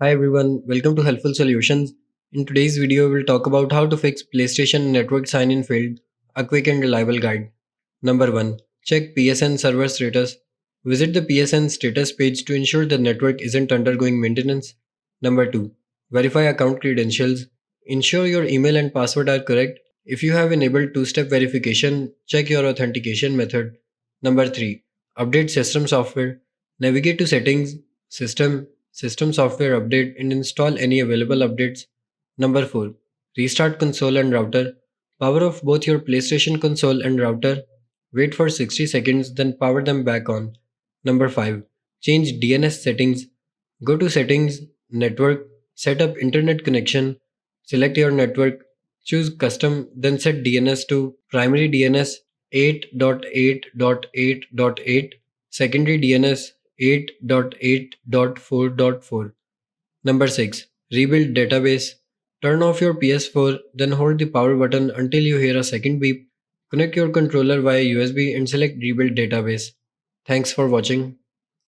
Hi everyone, welcome to Helpful Solutions. In today's video, we'll talk about how to fix PlayStation network sign-in failed, a quick and reliable guide. Number 1. Check PSN server status. Visit the PSN status page to ensure the network isn't undergoing maintenance. Number 2. Verify account credentials. Ensure your email and password are correct. If you have enabled two-step verification, check your authentication method. Number 3. Update system software. Navigate to Settings, System Software Update and install any available updates. Number 4. Restart console and router. Power off both your PlayStation console and router. Wait for 60 seconds, then power them back on. Number 5. Change DNS settings. Go to Settings, Network, set up Internet connection, select your network, choose Custom, then set DNS to primary DNS 8.8.8.8, secondary DNS 8.8.4.4. Number 6. Rebuild database. Turn off your PS4, then hold the power button until you hear a second beep. Connect your controller via USB and select Rebuild database. Thanks for watching.